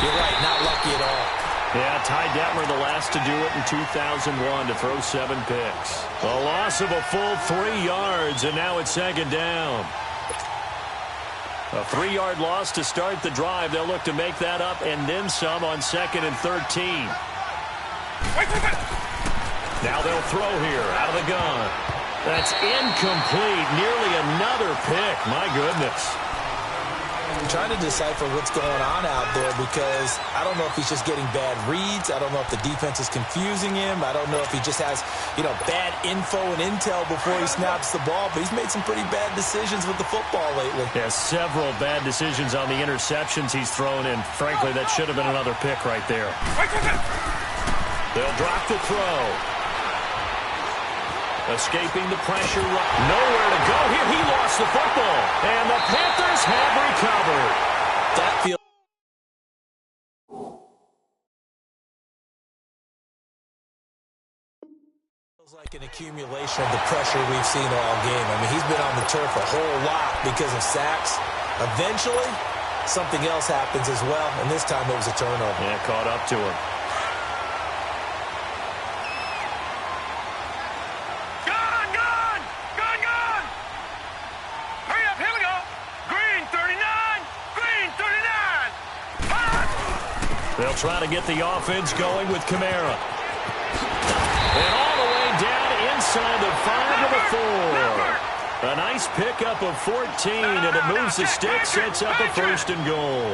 [SPEAKER 4] you're right, not lucky at all.
[SPEAKER 3] Yeah, Ty Detmer, the last to do it in 2001 to throw 7 picks. A loss of a full 3 yards, and now it's second down. A 3-yard loss to start the drive. They'll look to make that up and then some on 2nd and 13. Now they'll throw here out of the gun. That's incomplete. Nearly another pick. My goodness.
[SPEAKER 4] I'm trying to decipher what's going on out there because I don't know if he's just getting bad reads. I don't know if the defense is confusing him. I don't know if he just has, bad info and intel before he snaps the ball. But he's made some pretty bad decisions with the football lately.
[SPEAKER 3] Yeah, several bad decisions on the interceptions he's thrown in. Frankly, that should have been another pick right there. They'll drop the throw. Escaping the pressure. Nowhere to go here. He lost the football. And the Panthers have recovered.
[SPEAKER 4] That feels like an accumulation of the pressure we've seen all game. I mean, he's been on the turf a whole lot because of sacks. Eventually, something else happens as well. And this time it was a turnover.
[SPEAKER 3] Yeah, caught up to him. They'll try to get the offense going with Kamara. And all the way down inside the 5 to the 4. A nice pickup of 14, and it moves the stick, sets up a 1st and goal.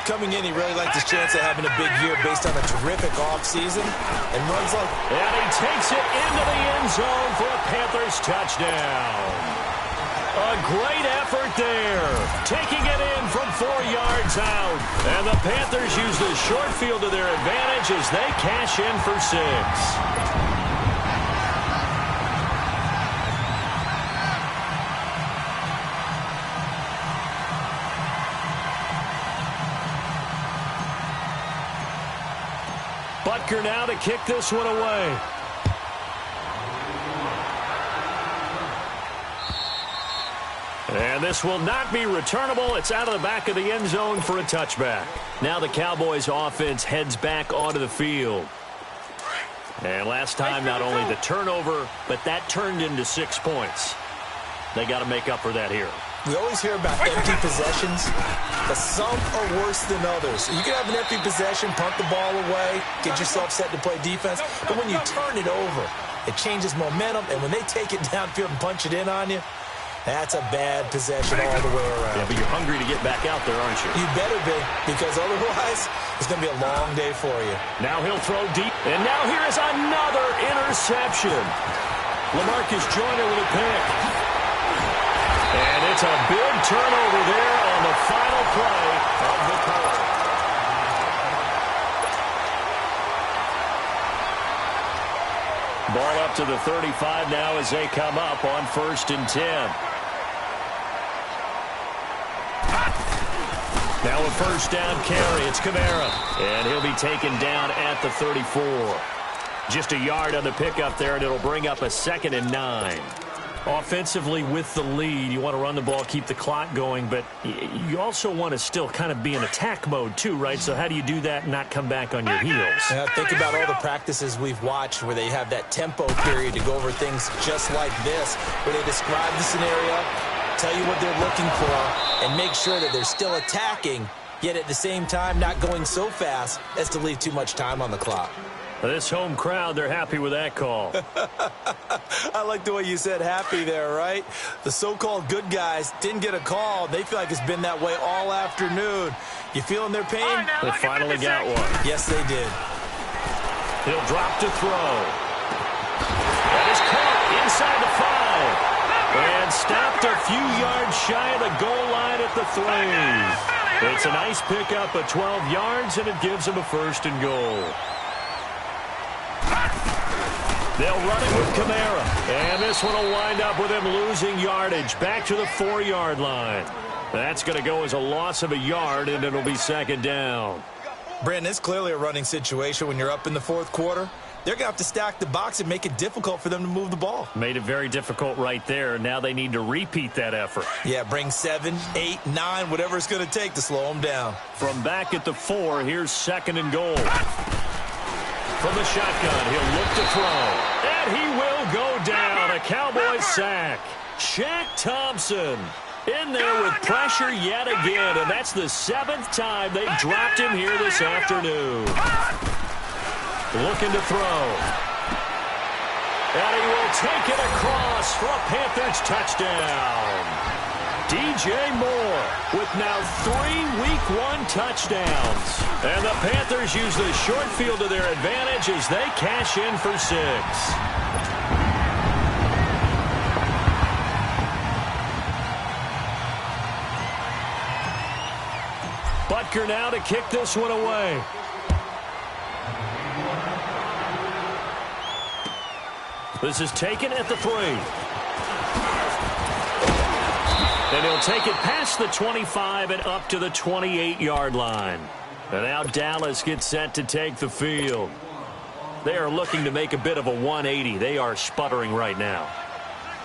[SPEAKER 4] Coming in, he really liked his chance of having a big year based on a terrific offseason and runs like...
[SPEAKER 3] And he takes it into the end zone for a Panthers touchdown. A great effort there. Taking it in from 4 yards out. And the Panthers use the short field to their advantage as they cash in for 6. Butker now to kick this one away. And this will not be returnable. It's out of the back of the end zone for a touchback. Now the Cowboys offense heads back onto the field. And last time, not only the turnover, but that turned into 6 points. They got to make up for that here.
[SPEAKER 4] We always hear about empty possessions, but some are worse than others. You can have an empty possession, punt the ball away, get yourself set to play defense, but when you turn it over, it changes momentum, and when they take it downfield and punch it in on you, that's a bad possession all the way around.
[SPEAKER 3] Yeah, but you're hungry to get back out there, aren't you?
[SPEAKER 4] You better be, because otherwise, it's going to be a long day for you.
[SPEAKER 3] Now he'll throw deep, and now here is another interception. LaMarcus Joyner with a pick. And it's a big turnover there on the final play of the quarter. Ball up to the 35 now as they come up on 1st and 10. Now a first down carry. It's Kamara. And he'll be taken down at the 34. Just a yard on the pickup there, and it'll bring up a 2nd and 9. Offensively with the lead, you want to run the ball, keep the clock going, but you also want to still kind of be in attack mode too, right? So how do you do that and not come back on your heels?
[SPEAKER 4] Think about all the practices we've watched where they have that tempo period to go over things just like this, where they describe the scenario, tell you what they're looking for, and make sure that they're still attacking, yet at the same time not going so fast as to leave too much time on the clock.
[SPEAKER 3] This home crowd, they're happy with that call.
[SPEAKER 4] I like the way you said happy there, right? The so-called good guys didn't get a call. They feel like it's been that way all afternoon. You feeling their pain?
[SPEAKER 3] They finally got one.
[SPEAKER 4] Yes, they did.
[SPEAKER 3] He'll drop to throw. That is caught inside the 5. And stopped a few yards shy of the goal line at the 3. It's a nice pickup of 12 yards, and it gives them a 1st and goal. They'll run it with Kamara. And this one will wind up with him losing yardage back to the 4-yard line. That's going to go as a loss of a yard, and it'll be 2nd down.
[SPEAKER 4] Brandon, it's clearly a running situation when you're up in the 4th quarter. They're going to have to stack the box and make it difficult for them to move the ball.
[SPEAKER 3] Made it very difficult right there. Now they need to repeat that effort.
[SPEAKER 4] Yeah, bring 7, 8, 9, whatever it's going to take to slow them down.
[SPEAKER 3] From back at the 4, here's 2nd and goal. From the shotgun, he'll look to throw. And he will go down. A Cowboys sack. Shaq Thompson in there with pressure yet again. And that's the 7th time they've dropped him here this afternoon. Looking to throw. And he will take it across for a Panthers touchdown. DJ Moore with now 3 Week 1 touchdowns. And the Panthers use the short field to their advantage as they cash in for 6. Butker now to kick this one away. This is taken at the 3. And he'll take it past the 25 and up to the 28-yard line. And now Dallas gets set to take the field. They are looking to make a bit of a 180. They are sputtering right now.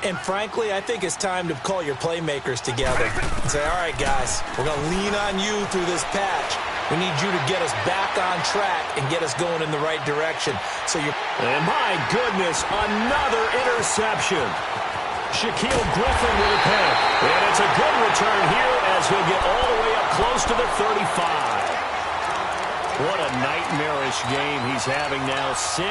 [SPEAKER 4] And frankly, I think it's time to call your playmakers together and say, all right, guys, we're going to lean on you through this patch. We need you to get us back on track and get us going in the right direction. And
[SPEAKER 3] my goodness, another interception. Shaquille Griffin with a pick. And it's a good return here as he'll get all the way up close to the 35. What a nightmarish game he's having now. 6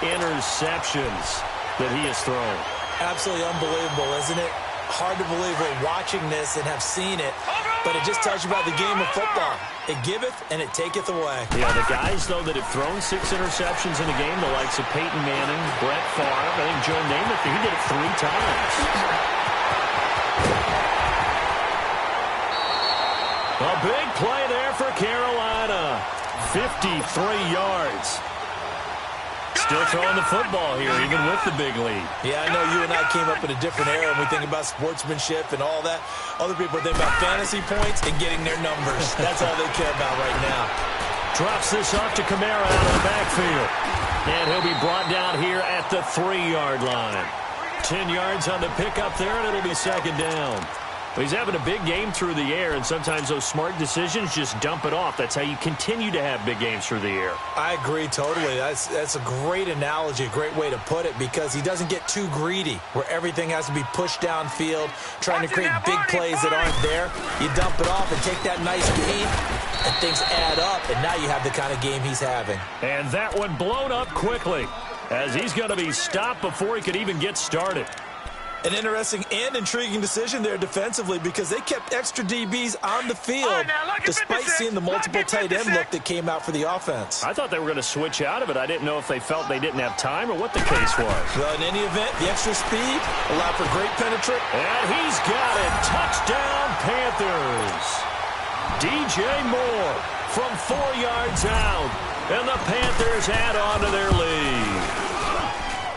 [SPEAKER 3] interceptions that he has thrown.
[SPEAKER 4] Absolutely unbelievable, isn't it? Hard to believe we're watching this and have seen it, but it just tells you about the game of football. It giveth and it taketh away.
[SPEAKER 3] Yeah, the guys, though, that have thrown 6 interceptions in a game, the likes of Peyton Manning, Brett Favre, I think Joe Namath, he did it 3 times. A big play there for Carolina. 53 yards. Still throwing the football here, even with the big lead.
[SPEAKER 4] Yeah, I know you and I came up in a different era, and we think about sportsmanship and all that. Other people think about fantasy points and getting their numbers. That's all they care about right now.
[SPEAKER 3] Drops this off to Kamara out of the backfield. And he'll be brought down here at the 3-yard line. 10 yards on the pickup there, and it'll be 2nd down. He's having a big game through the air, and sometimes those smart decisions just dump it off. That's how you continue to have big games through the air.
[SPEAKER 4] I agree totally. That's a great analogy, a great way to put it, because he doesn't get too greedy where everything has to be pushed downfield, trying to create big plays that aren't there. You dump it off and take that nice gain, and things add up, and now you have the kind of game he's having.
[SPEAKER 3] And that one blown up quickly, as he's going to be stopped before he could even get started.
[SPEAKER 4] An interesting and intriguing decision there defensively, because they kept extra DBs on the field despite seeing the multiple tight end look that came out for the offense.
[SPEAKER 3] I thought they were going to switch out of it. I didn't know if they felt they didn't have time or what the case was.
[SPEAKER 4] Well, in any event, the extra speed allowed for great penetration.
[SPEAKER 3] And he's got it. Touchdown, Panthers. DJ Moore from 4 yards out. And the Panthers add on to their lead.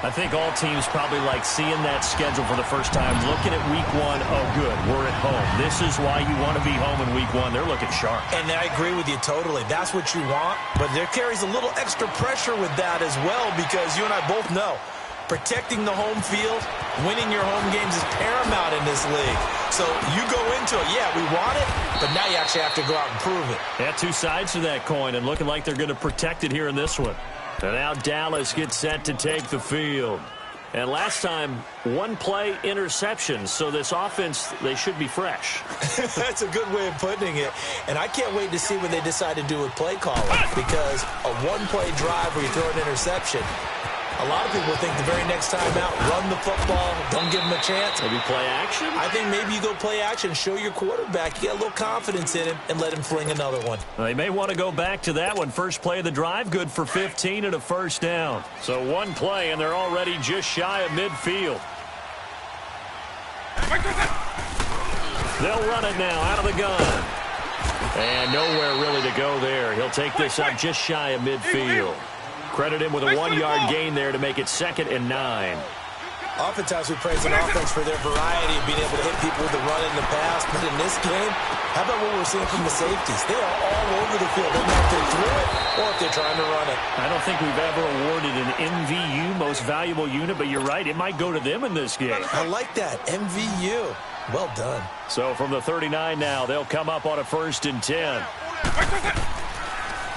[SPEAKER 3] I think all teams probably like seeing that schedule for the first time, looking at week 1. Oh, good, we're at home. This is why you want to be home in week 1. They're looking sharp.
[SPEAKER 4] And I agree with you totally. That's what you want. But there carries a little extra pressure with that as well, because you and I both know protecting the home field, winning your home games is paramount in this league. So you go into it, yeah, we want it, but now you actually have to go out and prove it.
[SPEAKER 3] Yeah, two sides to that coin, and looking like they're going to protect it here in this one. And now Dallas gets set to take the field. And last time, one-play interception. So this offense, they should be fresh.
[SPEAKER 4] That's a good way of putting it. And I can't wait to see what they decide to do with play calling, because a one-play drive where you throw an interception, a lot of people think the very next time out, run the football, don't give them a chance.
[SPEAKER 3] Maybe play action?
[SPEAKER 4] I think maybe you go play action, show your quarterback, you get a little confidence in him, and let him fling another one.
[SPEAKER 3] They may want to go back to that one. First play of the drive, good for 15 and a first down. So one play, and they're already just shy of midfield. They'll run it now out of the gun. And nowhere really to go there. He'll take this up just shy of midfield. Credit him with a 1-yard gain there to make it 2nd and 9.
[SPEAKER 4] Oftentimes we praise an offense for their variety of being able to hit people with the run in the past. But in this game, how about what we're seeing from the safeties? They are all over the field. They know if they threw it or if they're trying to run it.
[SPEAKER 3] I don't think we've ever awarded an MVU, most valuable unit, but you're right, it might go to them in this game.
[SPEAKER 4] I like that, MVU. Well done.
[SPEAKER 3] So from the 39 now, they'll come up on a 1st and 10.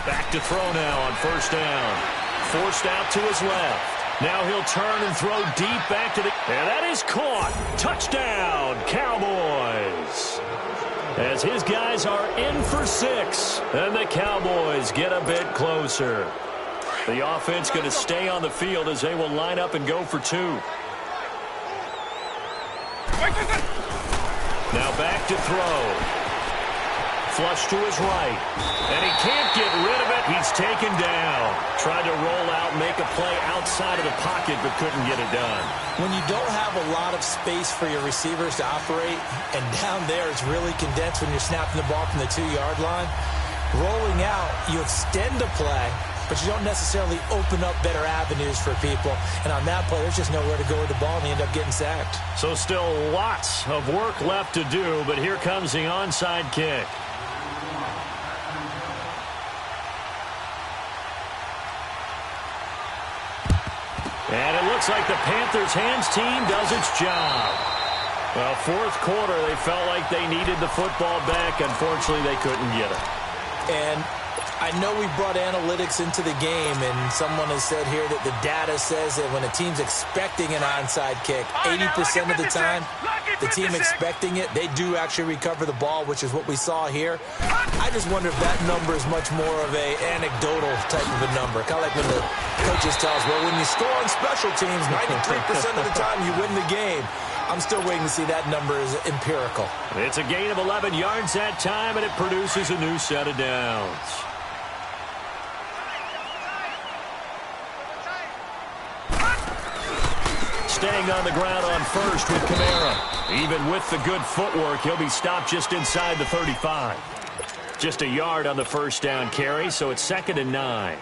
[SPEAKER 3] Back to throw now on 1st down. Forced out to his left. Now he'll turn and throw deep back to the... And that is caught. Touchdown, Cowboys. As his guys are in for 6. And the Cowboys get a bit closer. The offense going to stay on the field as they will line up and go for 2. Now back to throw. Flush to his right. And he can't get rid of it. He's taken down. Tried to roll out, make a play outside of the pocket, but couldn't get it done.
[SPEAKER 4] When you don't have a lot of space for your receivers to operate, and down there it's really condensed when you're snapping the ball from the 2-yard line, rolling out, you extend the play, but you don't necessarily open up better avenues for people. And on that play, there's just nowhere to go with the ball, and they end up getting sacked.
[SPEAKER 3] So still lots of work left to do, but here comes the onside kick. And it looks like the Panthers' hands team does its job. Well, 4th quarter, they felt like they needed the football back. Unfortunately, they couldn't get it.
[SPEAKER 4] And I know we brought analytics into the game, and someone has said here that the data says that when a team's expecting an onside kick, 80% of the time, the team expecting it, they do actually recover the ball, which is what we saw here. I just wonder if that number is much more of a anecdotal type of a number. Kind of like when the coaches tell us, well, when you score on special teams, 93% of the time you win the game. I'm still waiting to see that number is empirical.
[SPEAKER 3] It's a gain of 11 yards that time, and it produces a new set of downs. Staying on the ground on 1st with Kamara. Even with the good footwork, he'll be stopped just inside the 35. Just a yard on the 1st down carry, so it's 2nd and 9.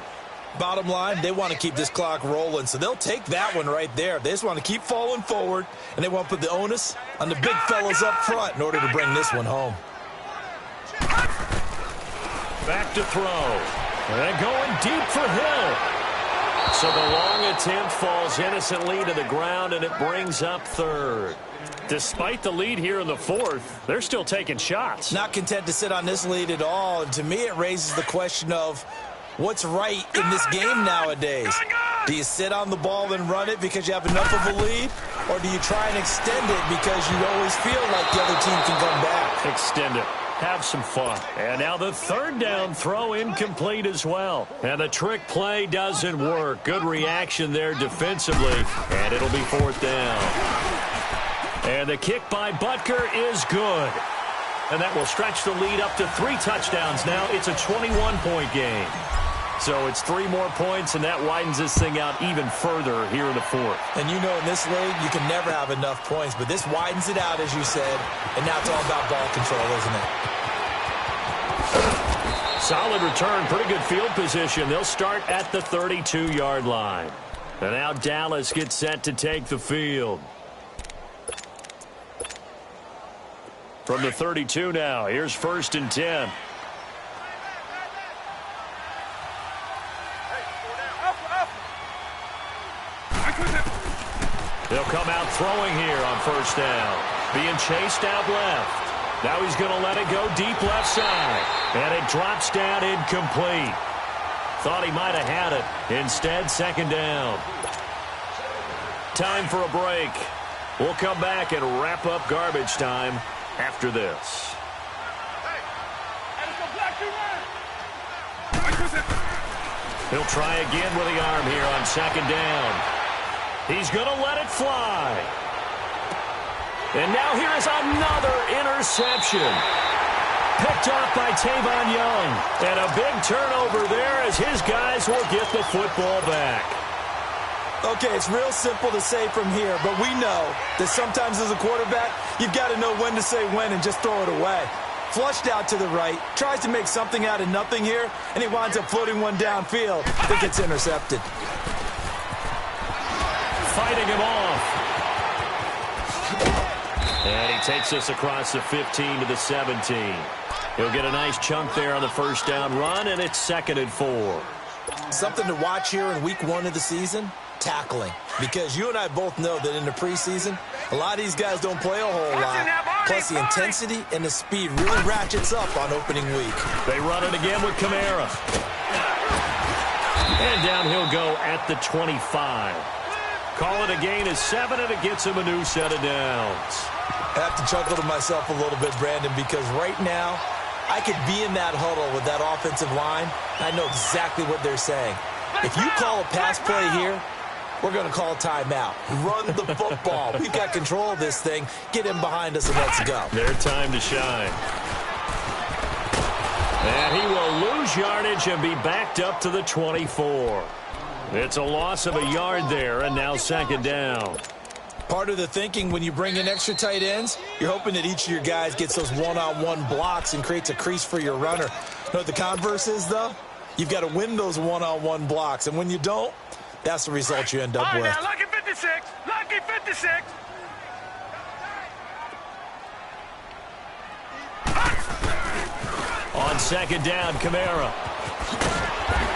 [SPEAKER 4] Bottom line, they want to keep this clock rolling, so they'll take that one right there. They just want to keep falling forward, and they want to put the onus on the big fellas up front in order to bring this one home.
[SPEAKER 3] Back to throw. And going deep for Hill. So the long attempt falls innocently to the ground, and it brings up third. Despite the lead here in the fourth, they're still taking shots.
[SPEAKER 4] Not content to sit on this lead at all. And to me, it raises the question of what's right in this game nowadays. Do you sit on the ball and run it because you have enough of a lead? Or do you try and extend it because you always feel like the other team can come back?
[SPEAKER 3] Extend it. Have some fun. And now the third down throw incomplete as well. And the trick play doesn't work. Good reaction there defensively. And it'll be fourth down. And the kick by Butker is good. And that will stretch the lead up to 3 touchdowns now. It's a 21-point game. So it's 3 more points, and that widens this thing out even further here in the fourth.
[SPEAKER 4] And you know in this league, you can never have enough points, but this widens it out, as you said, and now it's all about ball control, isn't it?
[SPEAKER 3] Solid return, pretty good field position. They'll start at the 32-yard line. And now Dallas gets set to take the field. From the 32 now, here's 1st and 10. They'll come out throwing here on 1st down. Being chased out left. Now he's going to let it go deep left side. And it drops down incomplete. Thought he might have had it. Instead, 2nd down. Time for a break. We'll come back and wrap up garbage time after this. He'll try again with the arm here on 2nd down. He's going to let it fly. And now here is another interception. Picked off by Tavon Young. And a big turnover there as his guys will get the football back.
[SPEAKER 4] Okay, it's real simple to say from here, but we know that sometimes as a quarterback, you've got to know when to say when and just throw it away. Flushed out to the right, tries to make something out of nothing here, and he winds up floating one downfield that gets intercepted.
[SPEAKER 3] Fighting him off. And he takes us across the 15 to the 17. He'll get a nice chunk there on the 1st down run, and it's 2nd and 4.
[SPEAKER 4] Something to watch here in week 1 of the season, tackling. Because you and I both know that in the preseason, a lot of these guys don't play a whole lot. Plus the intensity and the speed really ratchets up on opening week.
[SPEAKER 3] They run it again with Kamara. And down he'll go at the 25. Call it a gain of 7, and it gets him a new set of downs.
[SPEAKER 4] I have to chuckle to myself a little bit, Brandon, because right now, I could be in that huddle with that offensive line. I know exactly what they're saying. If you call a pass play here, we're going to call timeout. Run the football. We've got control of this thing. Get him behind us and let's go.
[SPEAKER 3] Their time to shine. And he will lose yardage and be backed up to the 24. It's a loss of a yard there, and now 2nd down.
[SPEAKER 4] Part of the thinking when you bring in extra tight ends, you're hoping that each of your guys gets those one-on-one blocks and creates a crease for your runner. You know what the converse is, though? You've got to win those one-on-one blocks, and when you don't, that's the result you end up with.
[SPEAKER 5] Now, lucky 56. Lucky 56.
[SPEAKER 3] On 2nd down, Kamara.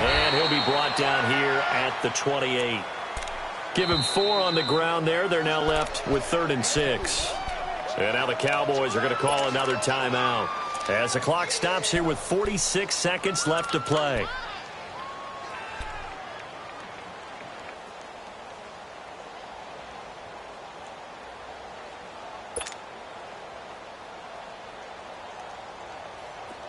[SPEAKER 3] And he'll be brought down here at the 28. Give him 4 on the ground there. They're now left with 3rd and 6. And now the Cowboys are going to call another timeout as the clock stops here with 46 seconds left to play.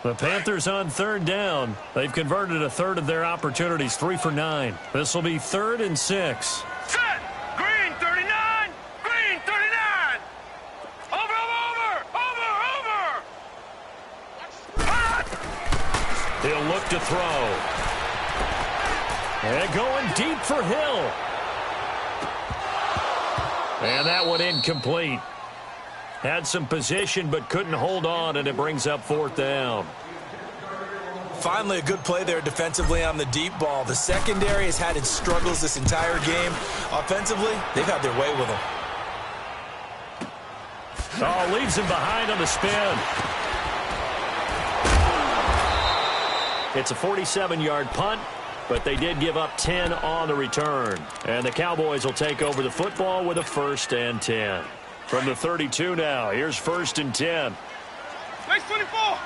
[SPEAKER 3] The Panthers on 3rd down. They've converted a third of their opportunities, 3 for 9. This will be 3rd and 6.
[SPEAKER 5] Set. Green 39. Green 39. Over.
[SPEAKER 3] He'll look to throw. And going deep for Hill. And that one incomplete. Had some position but couldn't hold on, and it brings up 4th down.
[SPEAKER 4] Finally, a good play there defensively on the deep ball. The secondary has had its struggles this entire game. Offensively, they've had their way with them.
[SPEAKER 3] Oh, leaves him behind on the spin. It's a 47-yard punt, but they did give up 10 on the return. And the Cowboys will take over the football with a 1st and 10. From the 32 now, here's 1st and 10.
[SPEAKER 5] Base 24.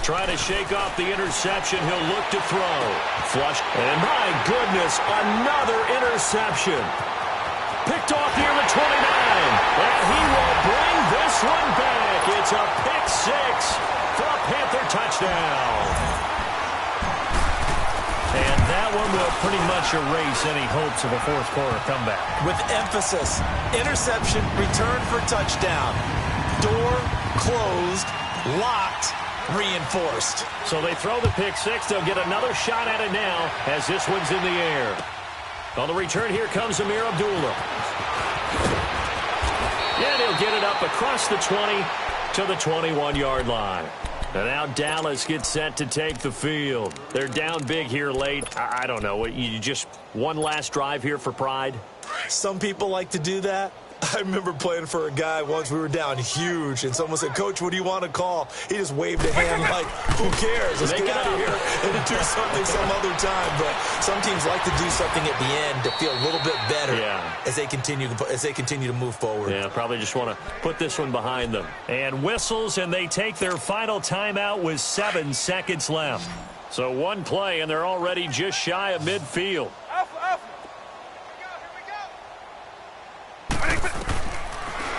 [SPEAKER 3] Trying to shake off the interception. He'll look to throw. Flush. And my goodness, another interception. Picked off near the 29. And he will bring this one back. It's a pick 6 for a Panther touchdown. And that one will pretty much erase any hopes of a fourth-quarter comeback.
[SPEAKER 4] With emphasis, interception, return for touchdown. Door closed, locked, reinforced.
[SPEAKER 3] So they throw the pick 6. They'll get another shot at it now as this one's in the air. On the return, here comes Amir Abdullah. And he'll get it up across the 20 to the 21-yard line. And now Dallas gets set to take the field. They're down big here late. I don't know. You just one last drive here for pride?
[SPEAKER 4] Some people like to do that. I remember playing for a guy once. We were down huge, and someone said, "Coach, what do you want to call?" He just waved a hand like, who cares? Let's get out of here and do something some other time. But some teams like to do something at the end to feel a little bit better as they continue to move forward.
[SPEAKER 3] Yeah, probably just want to put this one behind them. And whistles, and they take their final timeout with 7 seconds left. So one play, and they're already just shy of midfield.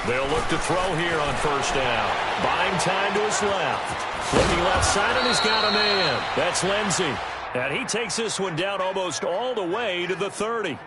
[SPEAKER 3] They'll look to throw here on 1st down. Buying time to his left. Looking left side, and he's got a man. That's Lindsey. And he takes this one down almost all the way to the 30.